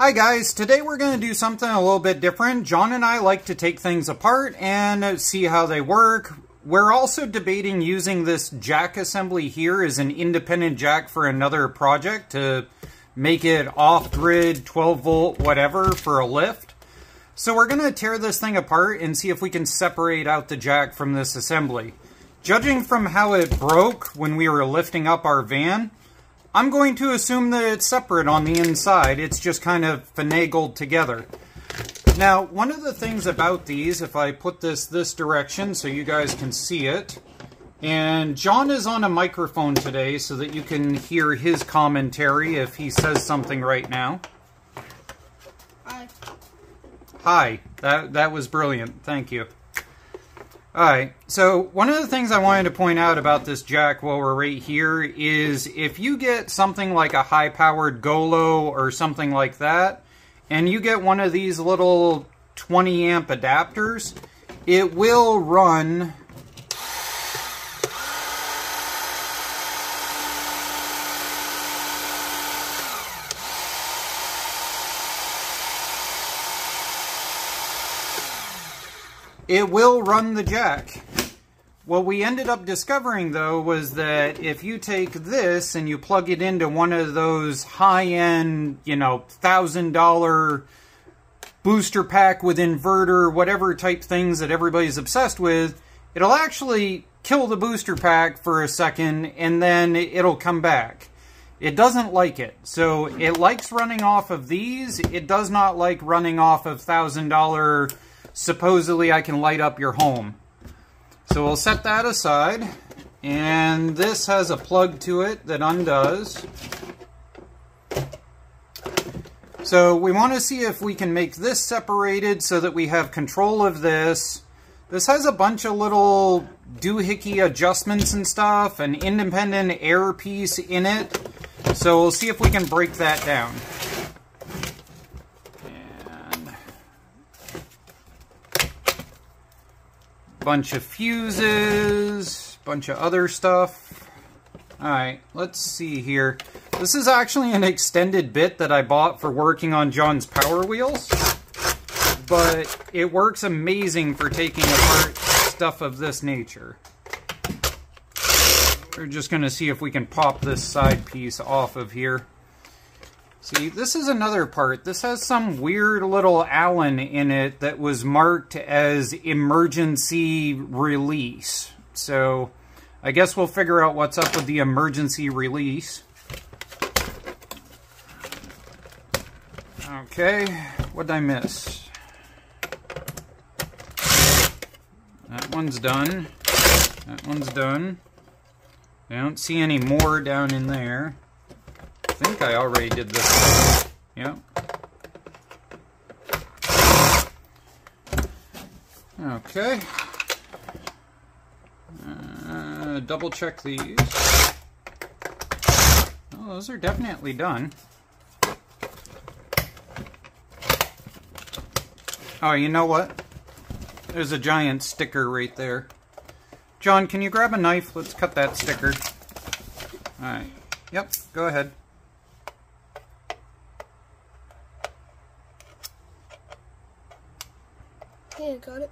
Hi guys, today we're going to do something a little bit different. John and I like to take things apart and see how they work. We're also debating using this jack assembly here as an independent jack for another project to make it off-grid, 12-volt, whatever, for a lift. So we're going to tear this thing apart and see if we can separate out the jack from this assembly. Judging from how it broke when we were lifting up our van, I'm going to assume that it's separate on the inside. It's just kind of finagled together. Now, one of the things about these, if I put this direction so you guys can see it, and John is on a microphone today so that you can hear his commentary if he says something right now. Hi. Hi. That was brilliant. Thank you. Alright, so one of the things I wanted to point out about this jack while we're right here is if you get something like a high-powered Golo or something like that, and you get one of these little 20 amp adapters, it will run the jack. What we ended up discovering, though, was that if you take this and you plug it into one of those high-end, $1,000 booster pack with inverter, whatever type things that everybody's obsessed with, it'll actually kill the booster pack for a second and then it'll come back. It doesn't like it. So it likes running off of these. It does not like running off of $1,000 supposedly I can light up your home. So we'll set that aside, and this has a plug to it that undoes. So we want to see if we can make this separated so that we have control of this. This has a bunch of little doohickey adjustments and stuff, an independent air piece in it. So we'll see if we can break that down. Bunch of fuses, bunch of other stuff. Alright, let's see here. This is actually an extended bit that I bought for working on John's Power Wheels, but it works amazing for taking apart stuff of this nature. We're just going to see if we can pop this side piece off of here. See, this is another part. This has some weird little Allen in it that was marked as emergency release. So, I guess we'll figure out what's up with the emergency release. Okay, what did I miss? That one's done. That one's done. I don't see any more down in there. I think I already did this. Yep. Okay. Double check these. Oh, those are definitely done. Oh, you know what? There's a giant sticker right there. John, can you grab a knife? Let's cut that sticker. Alright. Yep, go ahead. Yeah, got it.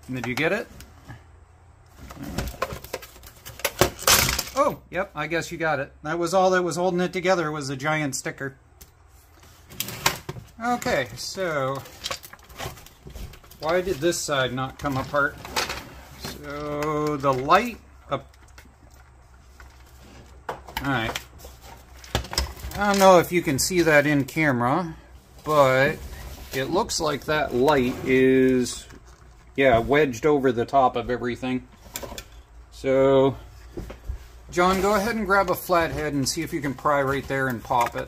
Did you get it? Oh, yep, I guess you got it. That was all that was holding it together, was a giant sticker. Okay, so why did this side not come apart? So the light up. Alright. I don't know if you can see that in camera, but it looks like that light is, yeah, wedged over the top of everything. So, John, go ahead and grab a flathead and see if you can pry right there and pop it.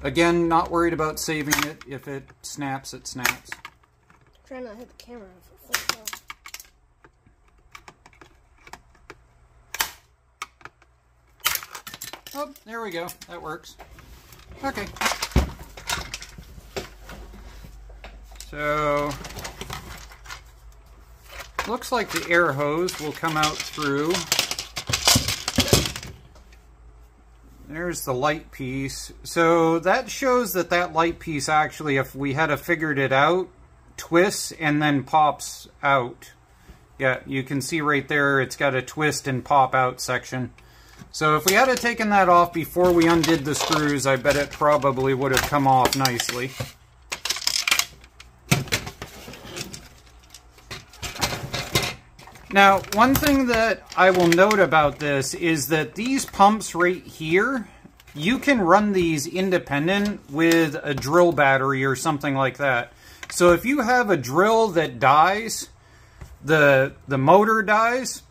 Again, not worried about saving it. If it snaps, it snaps. Try not to hit the camera if it flips off. Oh, there we go. That works. Okay. So, looks like the air hose will come out through there's the light piece. So that shows that that light piece actually, if we had figured it out, twists and then pops out. Yeah, you can see right there it's got a twist and pop out section. So if we had taken that off before we undid the screws, I bet it probably would have come off nicely. Now, one thing that I will note about this is that these pumps right here, you can run these independent with a drill battery or something like that. So if you have a drill that dies, the motor dies,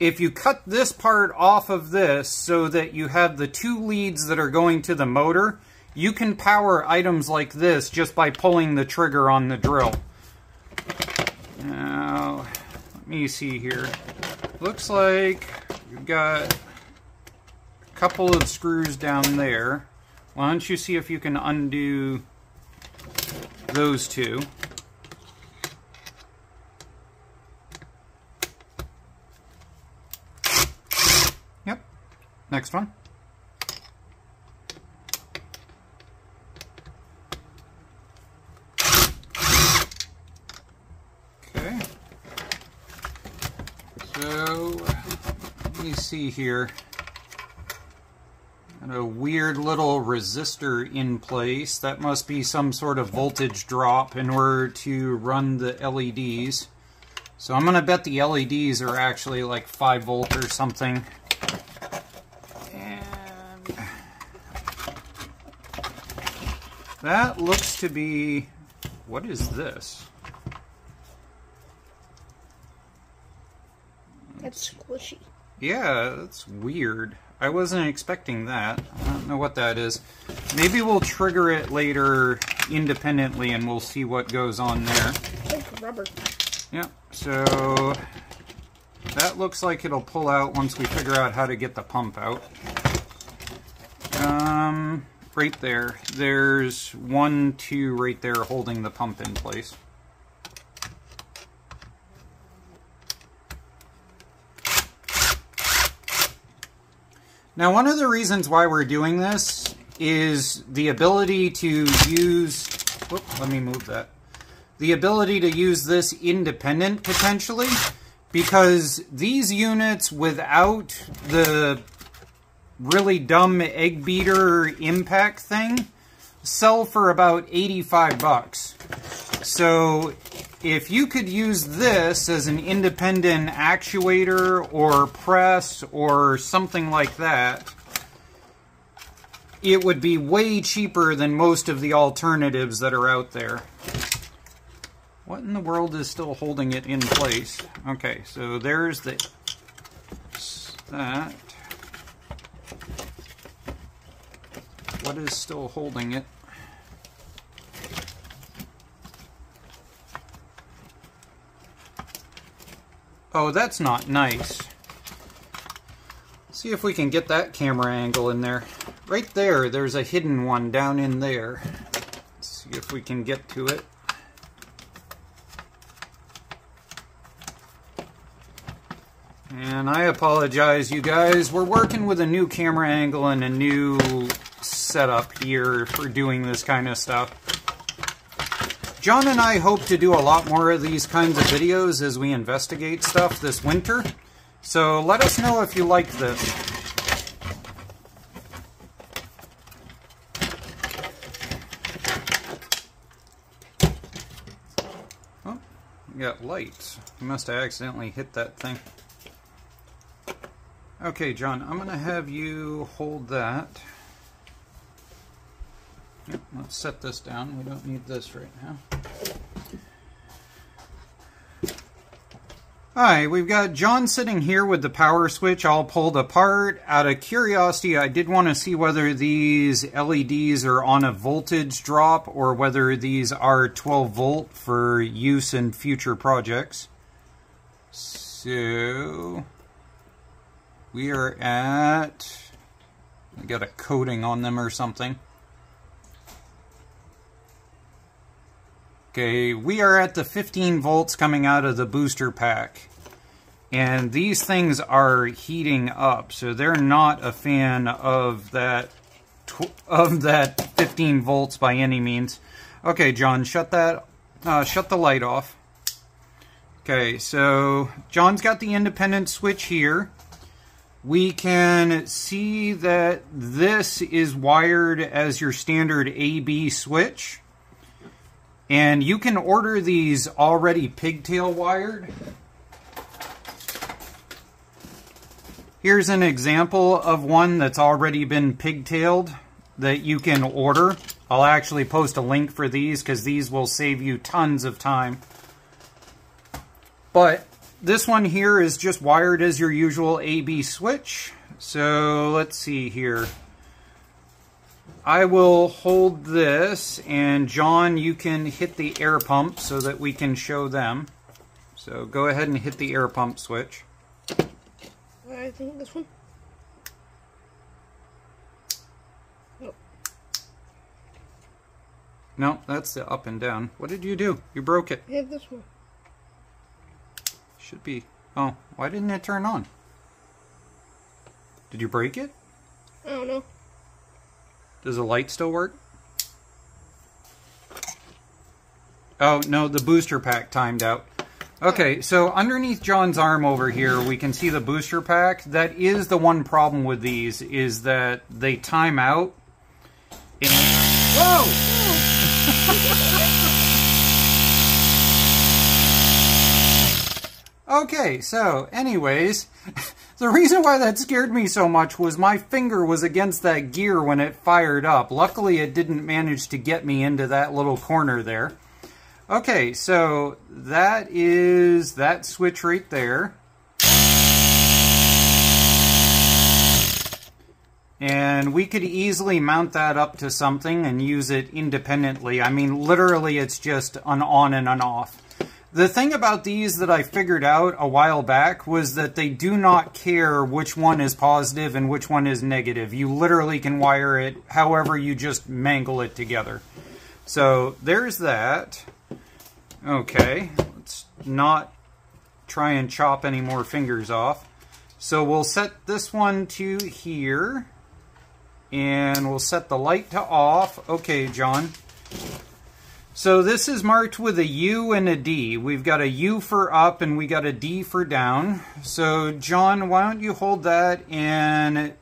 if you cut this part off of this so that you have the two leads that are going to the motor, you can power items like this just by pulling the trigger on the drill. Now, let me see here. Looks like we've got a couple of screws down there. Why don't you see if you can undo those two? Yep. Next one. Okay. So, let me see here. Got a weird little resistor in place. That must be some sort of voltage drop in order to run the LEDs. So I'm going to bet the LEDs are actually like 5 volt or something. And that looks to be... What is this? That's squishy. Yeah, that's weird. I wasn't expecting that. I don't know what that is. Maybe we'll trigger it later independently and we'll see what goes on there. It's like rubber. Yeah, so that looks like it'll pull out once we figure out how to get the pump out. Right there. There's 1, 2 right there holding the pump in place. Now, one of the reasons why we're doing this is the ability to use... Whoop, let me move that. The ability to use this independent, potentially, because these units without the really dumb egg beater impact thing sell for about 85 bucks. So if you could use this as an independent actuator or press or something like that, it would be way cheaper than most of the alternatives that are out there. What in the world is still holding it in place? Okay, so there's that. What is still holding it? Oh, that's not nice. See if we can get that camera angle in there. Right there, there's a hidden one down in there. Let's see if we can get to it. And I apologize, you guys. We're working with a new camera angle and a new setup here for doing this kind of stuff. John and I hope to do a lot more of these kinds of videos as we investigate stuff this winter. So let us know if you like this. Oh, we got lights. You must have accidentally hit that thing. Okay, John, I'm going to have you hold that. Yep, let's set this down. We don't need this right now. Alright, we've got John sitting here with the power switch all pulled apart. Out of curiosity, I did want to see whether these LEDs are on a voltage drop or whether these are 12 volt for use in future projects. So we are at... I got a coating on them or something. Okay, we are at the 15 volts coming out of the booster pack. And these things are heating up, so they're not a fan of that 15 volts by any means. Okay, John, shut the light off. Okay, so John's got the independent switch here. We can see that this is wired as your standard AB switch. And you can order these already pigtail wired. Here's an example of one that's already been pigtailed that you can order. I'll actually post a link for these because these will save you tons of time. But this one here is just wired as your usual AB switch. So let's see here. I will hold this, and John, you can hit the air pump so that we can show them. So go ahead and hit the air pump switch. I think this one. Oh. No, that's the up and down. What did you do? You broke it. Yeah, this one. Should be. Oh, why didn't it turn on? Did you break it? I don't know. Does the light still work? Oh, no, the booster pack timed out. Okay, so underneath John's arm over here, we can see the booster pack. That is the one problem with these, is that they time out. And... Whoa! Okay, so anyways, the reason why that scared me so much was my finger was against that gear when it fired up. Luckily, it didn't manage to get me into that little corner there. Okay, so that is that switch right there. And we could easily mount that up to something and use it independently. I mean, literally, it's just an on and an off. The thing about these that I figured out a while back was that they do not care which one is positive and which one is negative. You literally can wire it however you just mangle it together. So there's that. Okay, let's not try and chop any more fingers off. So we'll set this one to here. And we'll set the light to off. Okay, John. So this is marked with a U and a D. We've got a U for up and we got a D for down. So John, why don't you hold that? And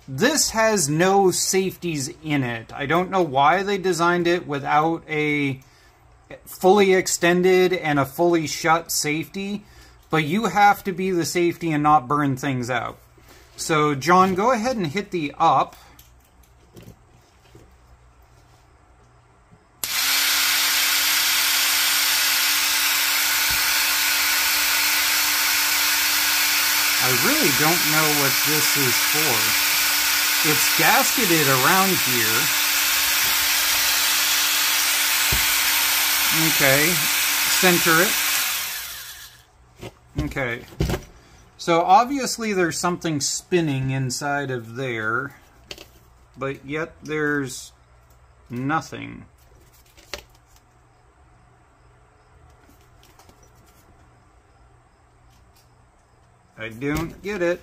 this has no safeties in it. I don't know why they designed it without a fully extended and a fully shut safety, but you have to be the safety and not burn things out. So John, go ahead and hit the up. I really don't know what this is for. It's gasketed around here. Okay, center it. Okay. So obviously there's something spinning inside of there, but yet there's nothing. I don't get it.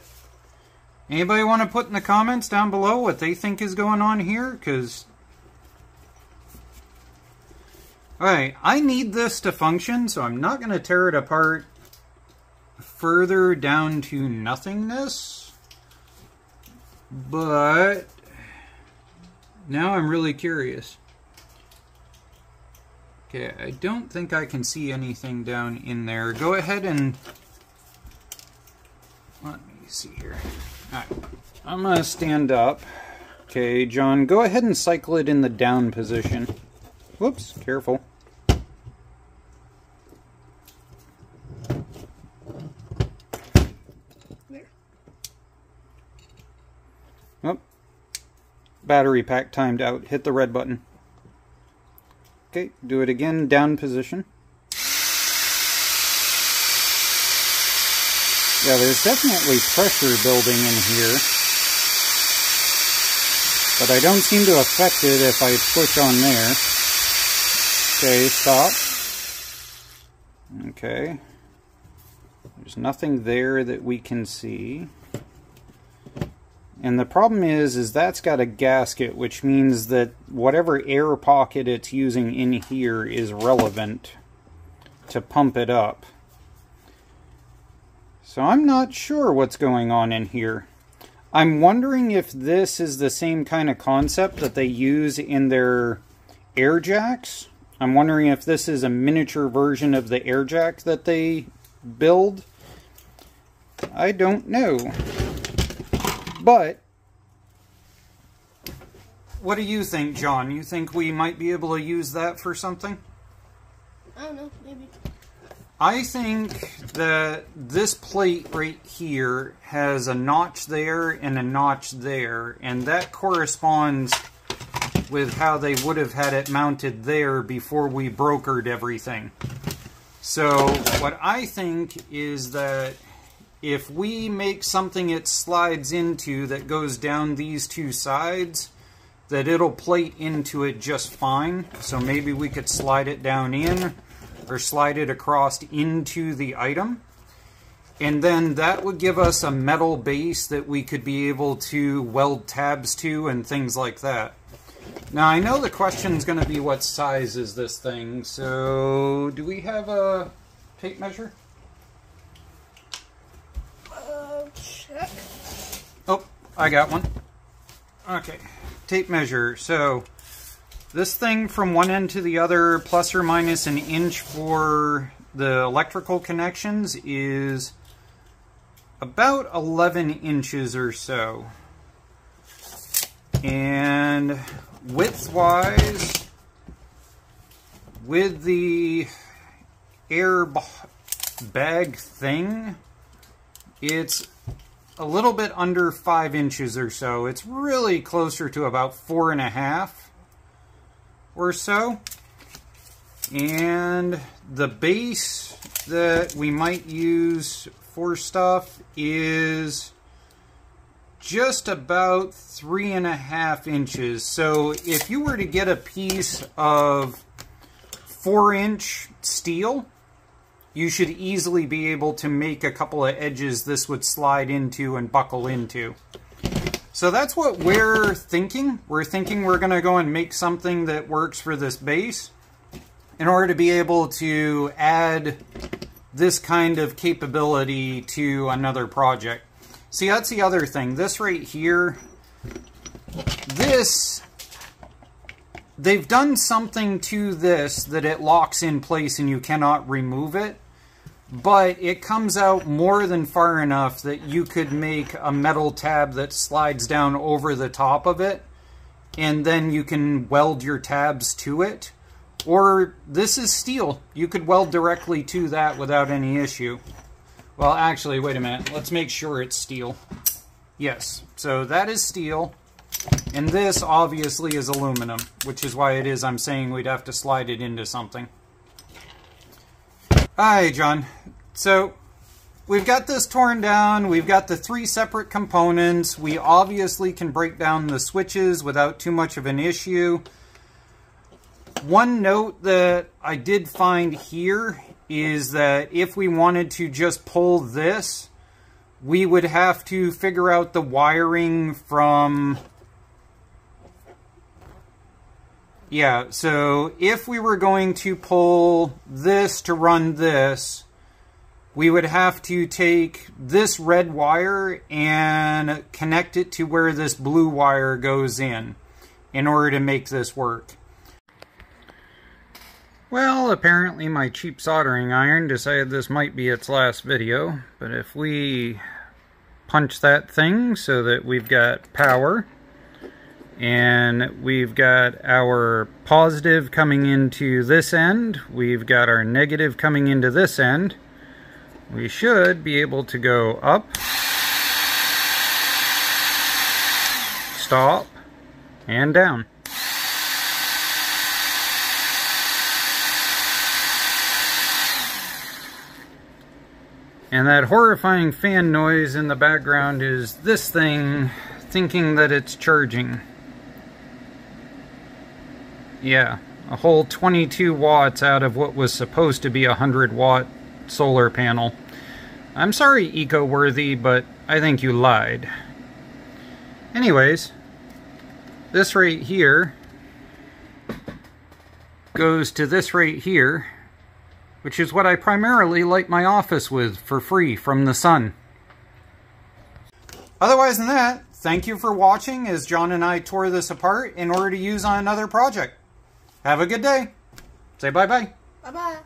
Anybody want to put in the comments down below what they think is going on here? Because... Alright, I need this to function, so I'm not going to tear it apart further down to nothingness. But... now I'm really curious. Okay, I don't think I can see anything down in there. Go ahead and... let me see here. Alright, I'm going to stand up. Okay, John, go ahead and cycle it in the down position. Whoops, careful. There. Oh, battery pack timed out. Hit the red button. Okay, do it again, down position. Yeah, there's definitely pressure building in here. But I don't seem to affect it if I push on there. Okay, stop. Okay. There's nothing there that we can see. And the problem is that's got a gasket, which means that whatever air pocket it's using in here is relevant to pump it up. So I'm not sure what's going on in here. I'm wondering if this is the same kind of concept that they use in their air jacks. I'm wondering if this is a miniature version of the air jack that they build. I don't know. But what do you think, John? You think we might be able to use that for something? I don't know, maybe. I think that this plate right here has a notch there and a notch there, and that corresponds with how they would have had it mounted there before we brokered everything. So what I think is that if we make something it slides into that goes down these two sides, that it'll plate into it just fine. So maybe we could slide it down in or slide it across into the item. And then that would give us a metal base that we could be able to weld tabs to and things like that. Now I know the question's going to be what size is this thing, so do we have a tape measure? Check. Oh, I got one. Okay, tape measure. So this thing from one end to the other, plus or minus an inch for the electrical connections, is about 11 inches or so. And width-wise, with the air bag thing, it's a little bit under 5 inches or so. It's really closer to about 4.5 or so. And the base that we might use for stuff is just about 3.5 inches. So if you were to get a piece of 4-inch steel, you should easily be able to make a couple of edges this would slide into and buckle into. So that's what we're thinking. We're thinking we're going to go and make something that works for this base in order to be able to add this kind of capability to another project. See, that's the other thing. This right here, they've done something to this that it locks in place and you cannot remove it. But it comes out more than far enough that you could make a metal tab that slides down over the top of it, and then you can weld your tabs to it. Or this is steel. You could weld directly to that without any issue. Well, actually, wait a minute. Let's make sure it's steel. Yes, so that is steel. And this obviously is aluminum, which is why it is I'm saying we'd have to slide it into something. Hi, John. So we've got this torn down. We've got the 3 separate components. We obviously can break down the switches without too much of an issue. One note that I did find here is that if we wanted to just pull this, we would have to figure out the wiring from... Yeah, so if we were going to pull this to run this, we would have to take this red wire and connect it to where this blue wire goes in order to make this work. Well, apparently my cheap soldering iron decided this might be its last video, but if we punch that thing so that we've got power, and we've got our positive coming into this end, we've got our negative coming into this end, we should be able to go up, stop, and down. And that horrifying fan noise in the background is this thing thinking that it's charging. Yeah, a whole 22 watts out of what was supposed to be a 100-watt solar panel. I'm sorry, Eco-Worthy, but I think you lied. Anyways, this right here goes to this right here, which is what I primarily light my office with for free from the sun. Otherwise than that, thank you for watching as John and I tore this apart in order to use on another project. Have a good day. Say bye-bye. Bye-bye.